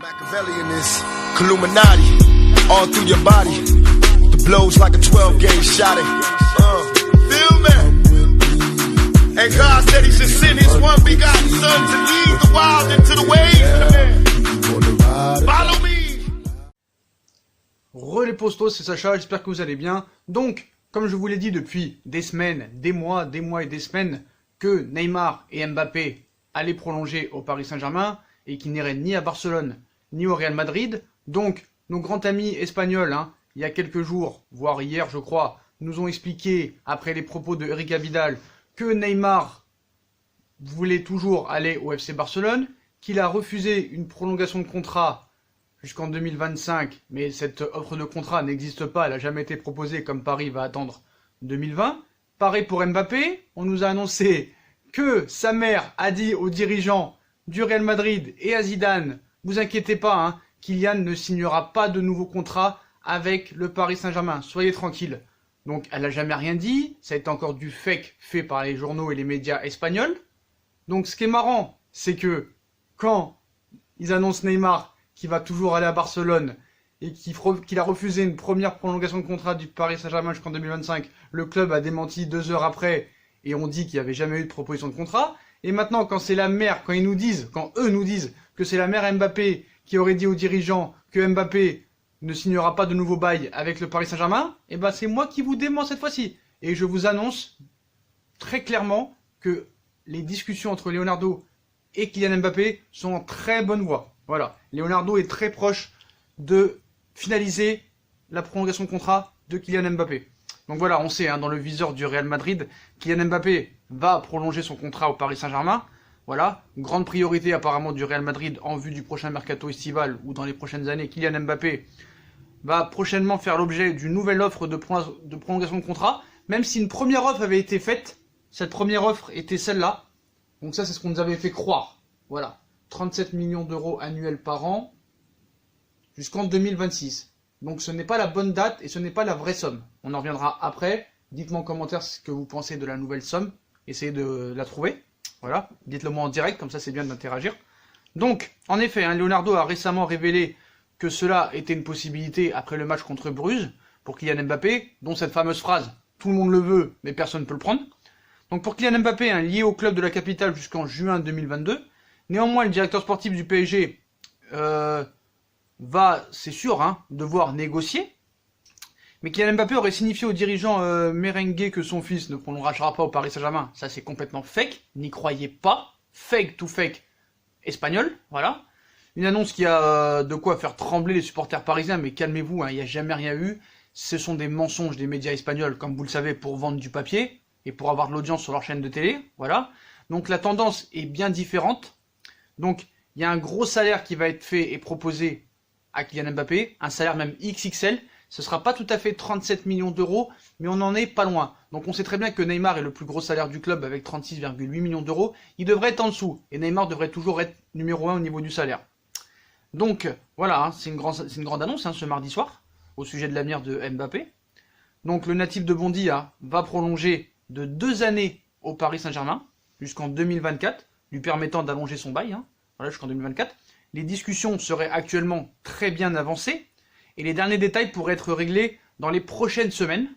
Machiavelli in this Illuminati, all through your body. The blows like a 12-gauge shot. Feel me? And God said He should send His one begotten Son to lead the wild into the ways. Follow me. Les postos, c'est Sacha, j'espère que vous allez bien. Donc, comme je vous l'ai dit depuis des semaines, des mois et des semaines, que Neymar et Mbappé allaient prolonger au Paris Saint-Germain et qu'ils n'iraient ni à Barcelone ni au Real Madrid. Donc, nos grands amis espagnols, il y a quelques jours, voire hier je crois, nous ont expliqué, après les propos de Eric Abidal, que Neymar voulait toujours aller au FC Barcelone, qu'il a refusé une prolongation de contrat jusqu'en 2025, mais cette offre de contrat n'existe pas, elle n'a jamais été proposée comme Paris va attendre 2020. Pareil pour Mbappé, on nous a annoncé que sa mère a dit aux dirigeants du Real Madrid et à Zidane, vous inquiétez pas, Kylian ne signera pas de nouveau contrat avec le Paris Saint-Germain, soyez tranquille. Donc elle n'a jamais rien dit, ça a été encore du fake fait par les journaux et les médias espagnols. Donc ce qui est marrant, c'est que quand ils annoncent Neymar qui va toujours aller à Barcelone et qu'il a refusé une première prolongation de contrat du Paris Saint-Germain jusqu'en 2025, le club a démenti 2 heures après et on dit qu'il n'y avait jamais eu de proposition de contrat. Et maintenant, quand c'est la mère, quand eux nous disent que c'est la mère Mbappé qui aurait dit aux dirigeants que Mbappé ne signera pas de nouveau bail avec le Paris Saint-Germain, et ben c'est moi qui vous dément cette fois-ci. Et je vous annonce très clairement que les discussions entre Leonardo et Kylian Mbappé sont en très bonne voie. Voilà, Leonardo est très proche de finaliser la prolongation de contrat de Kylian Mbappé. Donc voilà, on sait, dans le viseur du Real Madrid, Kylian Mbappé va prolonger son contrat au Paris Saint-Germain. Voilà, grande priorité apparemment du Real Madrid en vue du prochain mercato estival ou dans les prochaines années. Kylian Mbappé va prochainement faire l'objet d'une nouvelle offre de prolongation de contrat. Même si une première offre avait été faite, cette première offre était celle-là. Donc ça, c'est ce qu'on nous avait fait croire. Voilà, 37 millions d'euros annuels par an jusqu'en 2026. Donc ce n'est pas la bonne date et ce n'est pas la vraie somme. On en reviendra après. Dites-moi en commentaire ce que vous pensez de la nouvelle somme. Essayez de la trouver. Voilà, dites-le moi en direct, comme ça c'est bien d'interagir. Donc, en effet, Leonardo a récemment révélé que cela était une possibilité après le match contre Bruges pour Kylian Mbappé, dont cette fameuse phrase « tout le monde le veut, mais personne ne peut le prendre ». Donc pour Kylian Mbappé, lié au club de la capitale jusqu'en juin 2022, néanmoins le directeur sportif du PSG va, c'est sûr, devoir négocier. Mais Kylian Mbappé aurait signifié aux dirigeants merengue que son fils ne prolongera pas au Paris Saint-Germain. Ça, c'est complètement fake. N'y croyez pas. Fake to fake espagnol. Voilà. Une annonce qui a de quoi faire trembler les supporters parisiens. Mais calmez-vous, il n'y a jamais rien eu. Ce sont des mensonges des médias espagnols, comme vous le savez, pour vendre du papier et pour avoir de l'audience sur leur chaîne de télé. Voilà. Donc la tendance est bien différente. Donc il y a un gros salaire qui va être fait et proposé à Kylian Mbappé. Un salaire même XXL. Ce ne sera pas tout à fait 37 millions d'euros, mais on n'en est pas loin. Donc on sait très bien que Neymar est le plus gros salaire du club avec 36,8 millions d'euros. Il devrait être en dessous, et Neymar devrait toujours être numéro 1 au niveau du salaire. Donc voilà, c'est une grande annonce ce mardi soir, au sujet de l'avenir de Mbappé. Donc le natif de Bondy va prolonger de 2 années au Paris Saint-Germain, jusqu'en 2024, lui permettant d'allonger son bail, voilà, jusqu'en 2024. Les discussions seraient actuellement très bien avancées, et les derniers détails pourraient être réglés dans les prochaines semaines.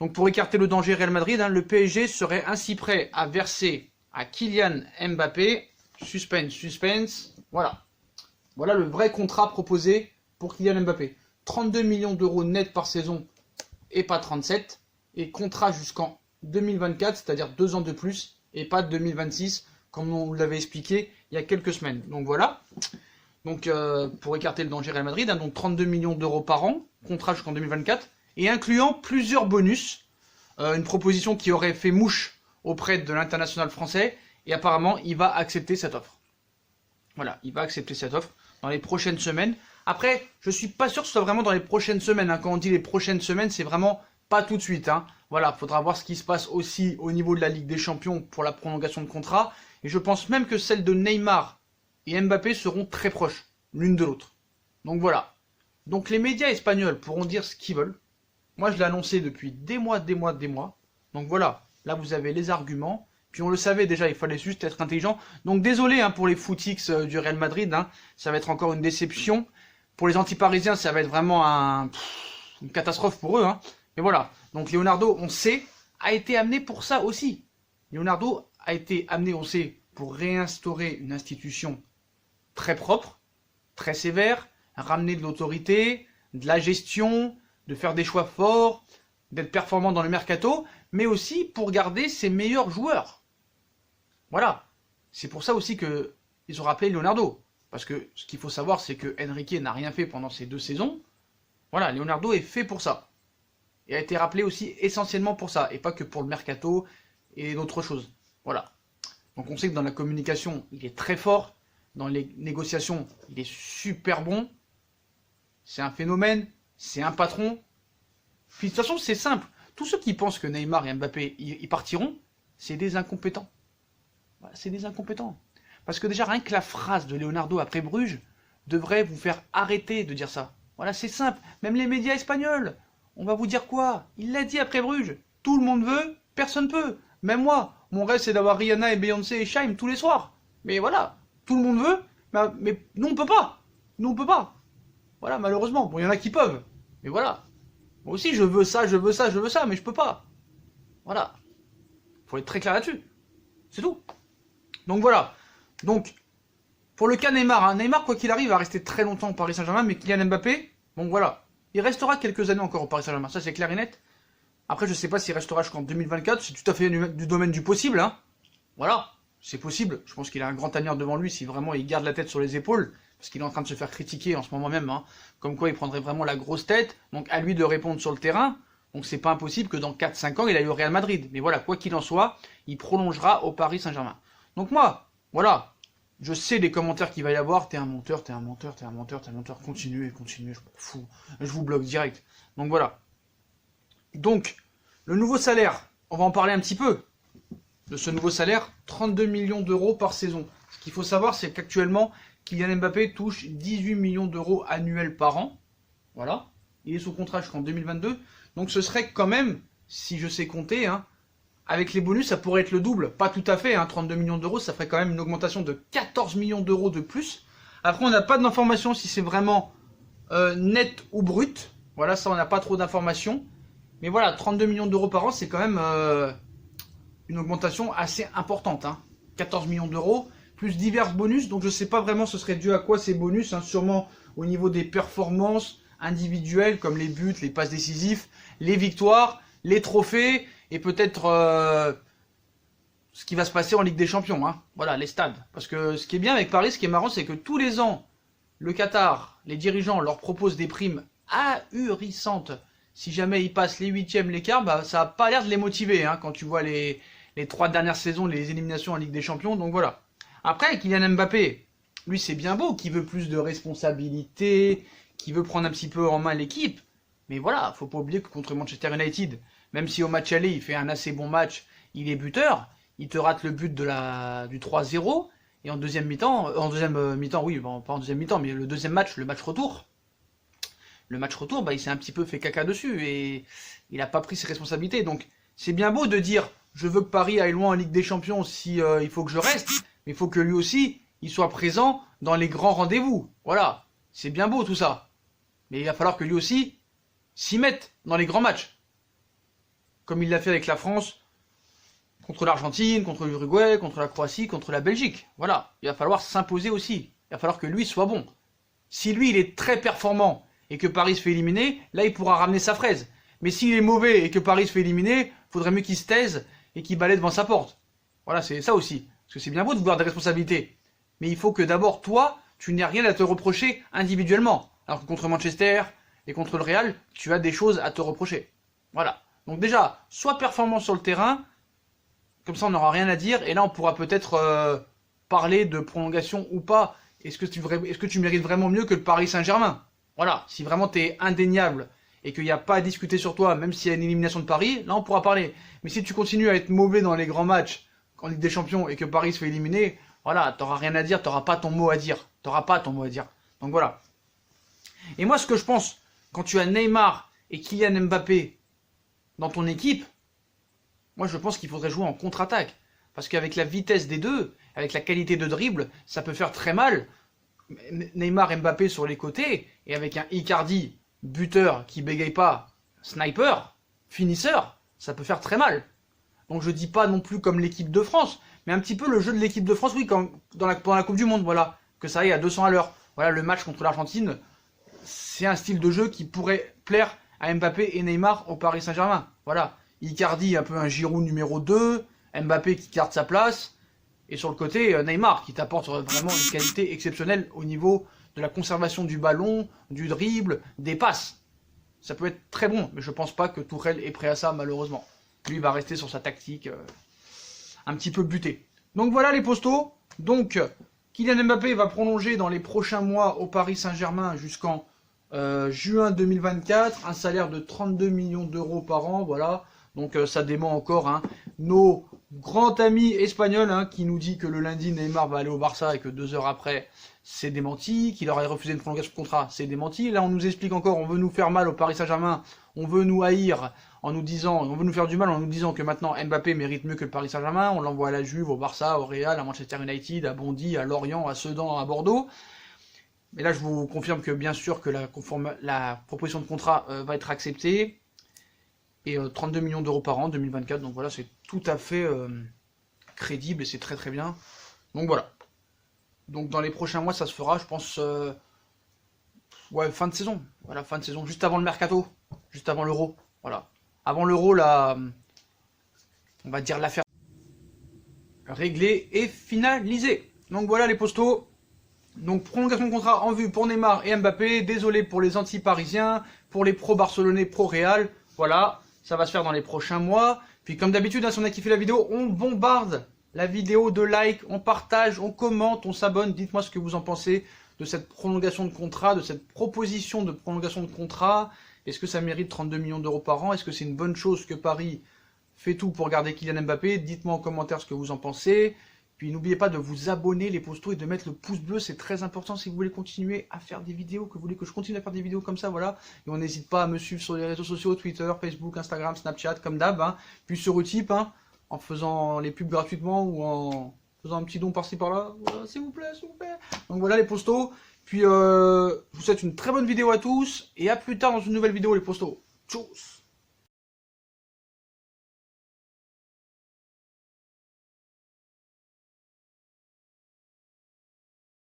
Donc pour écarter le danger Real Madrid, le PSG serait ainsi prêt à verser à Kylian Mbappé, suspense, voilà. Voilà le vrai contrat proposé pour Kylian Mbappé. 32 millions d'euros net par saison et pas 37. Et contrat jusqu'en 2024, c'est-à-dire 2 ans de plus, et pas 2026, comme on l'avait expliqué il y a quelques semaines. Donc voilà. Donc pour écarter le danger Real Madrid, donc 32 millions d'euros par an, contrat jusqu'en 2024, et incluant plusieurs bonus, une proposition qui aurait fait mouche auprès de l'international français, et apparemment il va accepter cette offre. Voilà, il va accepter cette offre dans les prochaines semaines. Après, je suis pas sûr que ce soit vraiment dans les prochaines semaines, quand on dit les prochaines semaines, c'est vraiment pas tout de suite. Voilà, faudra voir ce qui se passe aussi au niveau de la Ligue des Champions pour la prolongation de contrat, et je pense même que celle de Neymar et Mbappé seront très proches, l'une de l'autre. Donc voilà. Donc les médias espagnols pourront dire ce qu'ils veulent. Moi je l'ai annoncé depuis des mois. Donc voilà, là vous avez les arguments. Puis on le savait déjà, il fallait juste être intelligent. Donc désolé hein, pour les footix du Real Madrid, hein, ça va être encore une déception. Pour les anti-parisiens, ça va être vraiment une catastrophe pour eux. Hein. Mais voilà, donc Leonardo, on sait, a été amené pour ça aussi. Leonardo a été amené, on sait, pour réinstaurer une institution très propre, très sévère, ramener de l'autorité, de la gestion, de faire des choix forts, d'être performant dans le mercato, mais aussi pour garder ses meilleurs joueurs. Voilà. C'est pour ça aussi qu'ils ont rappelé Leonardo. Parce que ce qu'il faut savoir, c'est que Enrique n'a rien fait pendant ces 2 saisons. Voilà, Leonardo est fait pour ça. Et a été rappelé aussi essentiellement pour ça, et pas que pour le mercato et d'autres choses. Voilà. Donc on sait que dans la communication, il est très fort. Dans les négociations, il est super bon. C'est un phénomène, c'est un patron. Puis de toute façon, c'est simple. Tous ceux qui pensent que Neymar et Mbappé ils partiront, c'est des incompétents. Voilà, c'est des incompétents. Parce que déjà, rien que la phrase de Leonardo après Bruges devrait vous faire arrêter de dire ça. Voilà, c'est simple. Même les médias espagnols, on va vous dire quoi? Il l'a dit après Bruges. Tout le monde veut, personne peut. Même moi, mon rêve c'est d'avoir Rihanna et Beyoncé et Shaim tous les soirs. Mais voilà, tout le monde veut, mais nous on peut pas. Nous on peut pas. Voilà, malheureusement. Bon, il y en a qui peuvent. Mais voilà. Moi aussi, je veux ça, je veux ça, je veux ça, mais je peux pas. Voilà. Faut être très clair là-dessus. C'est tout. Donc voilà. Donc, pour le cas Neymar, hein, Neymar, quoi qu'il arrive, va rester très longtemps au Paris Saint-Germain, mais Kylian Mbappé, bon voilà. Il restera quelques années encore au Paris Saint-Germain, ça c'est clair et net. Après, je sais pas s'il restera jusqu'en 2024, c'est tout à fait du domaine du possible, hein. Voilà, c'est possible. Je pense qu'il a un grand avenir devant lui si vraiment il garde la tête sur les épaules, parce qu'il est en train de se faire critiquer en ce moment même, hein, comme quoi il prendrait vraiment la grosse tête, donc à lui de répondre sur le terrain. Donc c'est pas impossible que dans 4-5 ans, il aille au Real Madrid. Mais voilà, quoi qu'il en soit, il prolongera au Paris Saint-Germain. Donc moi, voilà, je sais les commentaires qu'il va y avoir, t'es un menteur, t'es un menteur, t'es un menteur, t'es un menteur, continuez, je m'en fous, je vous bloque direct. Donc voilà. Donc, le nouveau salaire, on va en parler un petit peu. De ce nouveau salaire, 32 millions d'euros par saison. Ce qu'il faut savoir, c'est qu'actuellement, Kylian Mbappé touche 18 millions d'euros annuels par an. Voilà. Il est sous contrat jusqu'en 2022. Donc ce serait quand même, si je sais compter, hein, avec les bonus, ça pourrait être le double. Pas tout à fait, hein, 32 millions d'euros, ça ferait quand même une augmentation de 14 millions d'euros de plus. Après, on n'a pas d'informations si c'est vraiment net ou brut. Voilà, ça, on n'a pas trop d'informations. Mais voilà, 32 millions d'euros par an, c'est quand même une augmentation assez importante. Hein. 14 millions d'euros, plus divers bonus. Donc je ne sais pas vraiment ce serait dû à quoi ces bonus. Hein, sûrement au niveau des performances individuelles, comme les buts, les passes décisives, les victoires, les trophées, et peut-être ce qui va se passer en Ligue des Champions. Hein. Voilà, les stades. Parce que ce qui est bien avec Paris, ce qui est marrant, c'est que tous les ans, le Qatar, les dirigeants leur proposent des primes ahurissantes. Si jamais ils passent les 8e, les quarts, bah, ça n'a pas l'air de les motiver, hein, quand tu vois les 3 dernières saisons, les éliminations en Ligue des Champions, donc voilà. Après, Kylian Mbappé, lui c'est bien beau, qui veut plus de responsabilités, qui veut prendre un petit peu en main l'équipe, mais voilà, faut pas oublier que contre Manchester United, même si au match aller, il fait un assez bon match, il est buteur, il te rate le but du 3-0, et en deuxième mi-temps, oui, bon, pas en deuxième mi-temps, mais le deuxième match, le match retour, bah, il s'est un petit peu fait caca dessus et il n'a pas pris ses responsabilités. Donc c'est bien beau de dire je veux que Paris aille loin en Ligue des Champions si il faut que je reste, mais il faut que lui aussi il soit présent dans les grands rendez-vous. Voilà, c'est bien beau tout ça. Mais il va falloir que lui aussi s'y mette dans les grands matchs. Comme il l'a fait avec la France, contre l'Argentine, contre l'Uruguay, contre la Croatie, contre la Belgique. Voilà, il va falloir s'imposer aussi. Il va falloir que lui soit bon. Si lui il est très performant et que Paris se fait éliminer, là il pourra ramener sa fraise. Mais s'il est mauvais et que Paris se fait éliminer, faudrait mieux qu'il se taise et qu'il balaie devant sa porte. Voilà, c'est ça aussi. Parce que c'est bien beau de vouloir des responsabilités. Mais il faut que d'abord, toi, tu n'aies rien à te reprocher individuellement. Alors que contre Manchester et contre le Real, tu as des choses à te reprocher. Voilà. Donc déjà, sois performant sur le terrain, comme ça on n'aura rien à dire, et là on pourra peut-être parler de prolongation ou pas. Est-ce que tu mérites vraiment mieux que le Paris Saint-Germain ? Voilà, si vraiment tu es indéniable et qu'il n'y a pas à discuter sur toi, même s'il y a une élimination de Paris, là on pourra parler. Mais si tu continues à être mauvais dans les grands matchs en Ligue des Champions et que Paris se fait éliminer, voilà, t'auras rien à dire, t'auras pas ton mot à dire. Donc voilà. Et moi ce que je pense, quand tu as Neymar et Kylian Mbappé dans ton équipe, moi je pense qu'il faudrait jouer en contre-attaque. Parce qu'avec la vitesse des deux, avec la qualité de dribble, ça peut faire très mal. Neymar, Mbappé sur les côtés, et avec un Icardi, buteur qui bégaye pas, sniper, finisseur, ça peut faire très mal. Donc je dis pas non plus comme l'équipe de France, mais un petit peu le jeu de l'équipe de France, oui, comme pendant la Coupe du Monde, voilà, que ça aille à 200 à l'heure. Voilà, le match contre l'Argentine, c'est un style de jeu qui pourrait plaire à Mbappé et Neymar au Paris Saint-Germain. Voilà, Icardi un peu un Giroud numéro 2, Mbappé qui garde sa place, et sur le côté, Neymar qui t'apporte vraiment une qualité exceptionnelle au niveau de la conservation du ballon, du dribble, des passes. Ça peut être très bon, mais je pense pas que Tuchel est prêt à ça, malheureusement. Lui, il va rester sur sa tactique un petit peu butée. Donc voilà les postos. Donc, Kylian Mbappé va prolonger dans les prochains mois au Paris Saint-Germain jusqu'en juin 2024. Un salaire de 32 millions d'euros par an, voilà. Donc ça dément encore hein, nos grands amis espagnols hein, qui nous dit que le lundi Neymar va aller au Barça et que 2 heures après c'est démenti, qu'il aurait refusé une prolongation de contrat, c'est démenti. Là on nous explique encore, on veut nous faire mal au Paris Saint-Germain, on veut nous haïr en nous disant, on veut nous faire du mal en nous disant que maintenant Mbappé mérite mieux que le Paris Saint-Germain, on l'envoie à la Juve, au Barça, au Real, à Manchester United, à Bondy, à Lorient, à Sedan, à Bordeaux. Mais là je vous confirme que bien sûr que la proposition de contrat va être acceptée. Et 32 millions d'euros par an, 2024, donc voilà, c'est tout à fait crédible et c'est très très bien. Donc voilà. Donc dans les prochains mois, ça se fera, je pense, ouais, fin de saison. Voilà, fin de saison, juste avant le mercato, juste avant l'Euro. Voilà. Avant l'Euro, là, on va dire l'affaire réglée et finalisée. Donc voilà les postos. Donc prolongation de contrat en vue pour Neymar et Mbappé. Désolé pour les anti-parisiens, pour les pro-barcelonais, pro-Real. Voilà. Ça va se faire dans les prochains mois. Puis comme d'habitude, hein, si on a kiffé la vidéo, on bombarde la vidéo de like, on partage, on commente, on s'abonne. Dites-moi ce que vous en pensez de cette prolongation de contrat, de cette proposition de prolongation de contrat. Est-ce que ça mérite 32 millions d'euros par an? Est-ce que c'est une bonne chose que Paris fait tout pour garder Kylian Mbappé? Dites-moi en commentaire ce que vous en pensez. Puis n'oubliez pas de vous abonner les postos et de mettre le pouce bleu, c'est très important si vous voulez continuer à faire des vidéos, que vous voulez que je continue à faire des vidéos comme ça, voilà. Et on n'hésite pas à me suivre sur les réseaux sociaux, Twitter, Facebook, Instagram, Snapchat, comme d'hab, hein. Puis sur Utip, hein, en faisant les pubs gratuitement ou en faisant un petit don par-ci par-là, voilà, s'il vous plaît, s'il vous plaît. Donc voilà les postos. Puis je vous souhaite une très bonne vidéo à tous et à plus tard dans une nouvelle vidéo les postos. Tchuss.